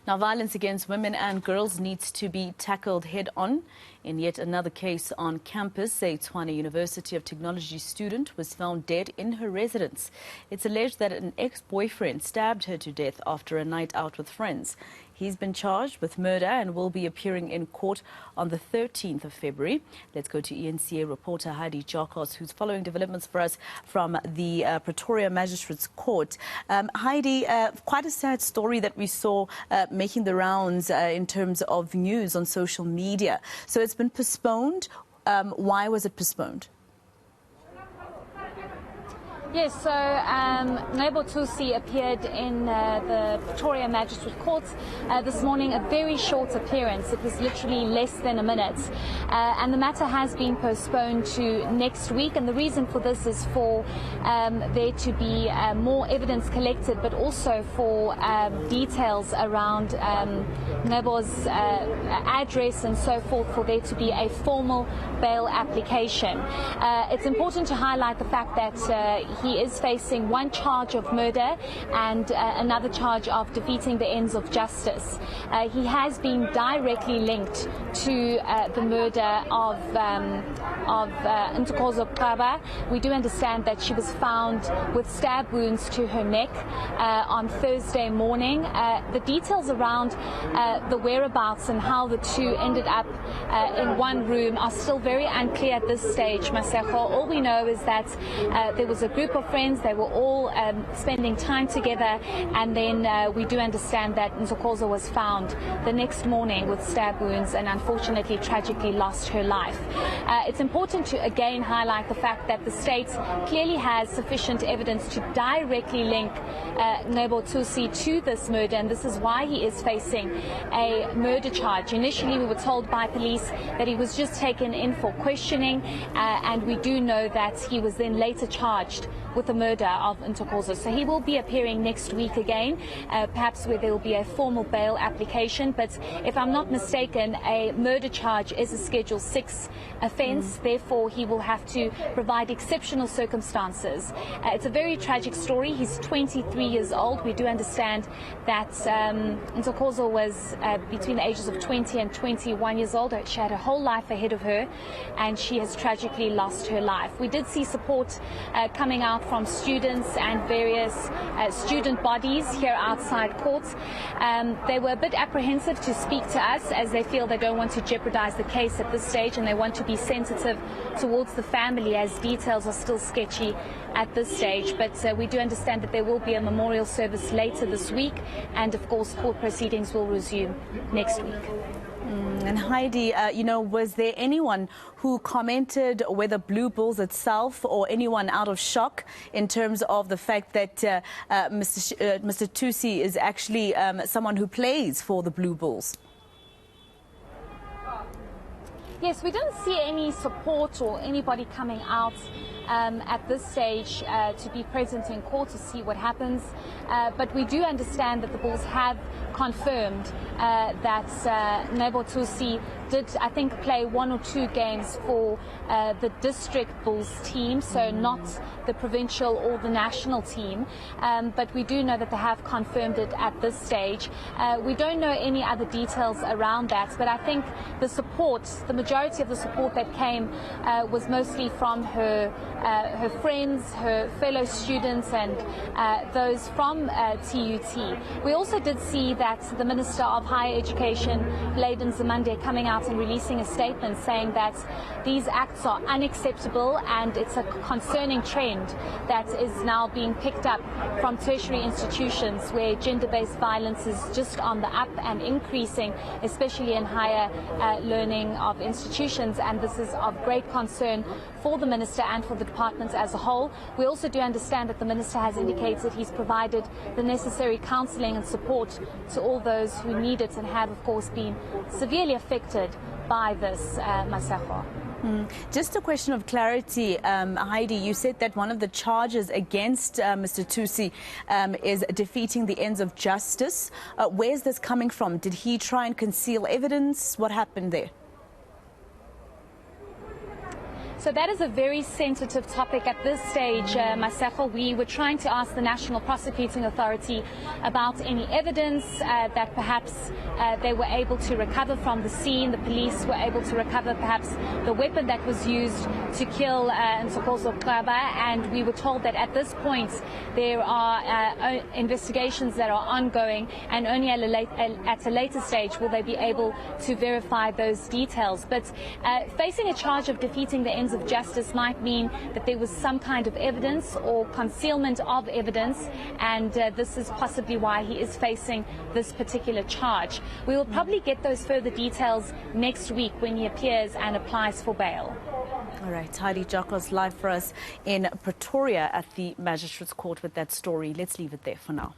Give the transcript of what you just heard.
Now, violence against women and girls needs to be tackled head-on. In yet another case on campus, a Tshwane University of Technology student was found dead in her residence. It's alleged that an ex-boyfriend stabbed her to death after a night out with friends. He's been charged with murder and will be appearing in court on the 13th of February. Let's go to eNCA reporter Heidi Giokos, who's following developments for us from the Pretoria Magistrates Court. Heidi, quite a sad story that we saw making the rounds in terms of news on social media. So it's been postponed. Why was it postponed? Yes, so Ngebo Tusi appeared in the Pretoria Magistrate Court this morning, a very short appearance. It was literally less than a minute. And the matter has been postponed to next week. And the reason for this is for there to be more evidence collected, but also for details around Ngebo's address and so forth, for there to be a formal bail application. It's important to highlight the fact that he is facing one charge of murder and another charge of defeating the ends of justice. He has been directly linked to the murder of Nthokozo Qaba. We do understand that she was found with stab wounds to her neck on Thursday morning. The details around the whereabouts and how the two ended up in one room are still very unclear at this stage, Maseko. All we know is that there was a group of friends. They were all spending time together, and then we do understand that Nthokozo was found the next morning with stab wounds and unfortunately tragically lost her life. It's important to again highlight the fact that the state clearly has sufficient evidence to directly link Ngebo Tusi to this murder, and this is why he is facing a murder charge. Initially, we were told by police that he was just taken in for questioning, and we do know that he was then later charged with the murder of Nthokozo. So he will be appearing next week again, perhaps where there will be a formal bail application. But if I'm not mistaken, a murder charge is a Schedule 6 offence. Therefore, he will have to provide exceptional circumstances. It's a very tragic story. He's 23 years old. We do understand that Nthokozo was between the ages of 20 and 21 years old. She had a whole life ahead of her, and she has tragically lost her life. We did see support coming out from students and various student bodies here outside courts. They were a bit apprehensive to speak to us, as they feel they don't want to jeopardize the case at this stage, and they want to be sensitive towards the family, as details are still sketchy at this stage. But we do understand that there will be a memorial service later this week, and of course court proceedings will resume next week. And Heidi, was there anyone who commented, whether Blue Bulls itself or anyone out of shock in terms of the fact that Mr. Tusi is actually someone who plays for the Blue Bulls? Yes, we don't see any support or anybody coming out at this stage to be present in court to see what happens. But we do understand that the Bulls have confirmed that Ngebo Tusi did, I think, play 1 or 2 games for the district Bulls team, so not the provincial or the national team. But we do know that they have confirmed it at this stage. We don't know any other details around that, but I think the support, the majority of the support that came was mostly from her friends, her fellow students, and those from TUT. We also did see that the Minister of Higher Education, Layden Zamande, coming out and releasing a statement saying that these acts are unacceptable, and it's a concerning trend that is now being picked up from tertiary institutions where gender-based violence is just on the up and increasing, especially in higher learning of institutions, and this is of great concern for the Minister and for the department as a whole. We also do understand that the Minister has indicated he's provided the necessary counselling and support to all those who need it and have, of course, been severely affected by this, Masako. Just a question of clarity, Heidi, you said that one of the charges against Mr. Tusi is defeating the ends of justice. Where's this coming from? Did he try and conceal evidence? What happened there? So that is a very sensitive topic at this stage, Maseko. We were trying to ask the National Prosecuting Authority about any evidence that perhaps they were able to recover from the scene. The police were able to recover perhaps the weapon that was used to kill Ntokozo Qaba, and we were told that at this point there are investigations that are ongoing, and only at a later stage will they be able to verify those details. But facing a charge of defeating the ends of justice might mean that there was some kind of evidence or concealment of evidence, and this is possibly why he is facing this particular charge. We will probably get those further details next week when he appears and applies for bail. All right, Heidi Giokos live for us in Pretoria at the Magistrates Court with that story. Let's leave it there for now.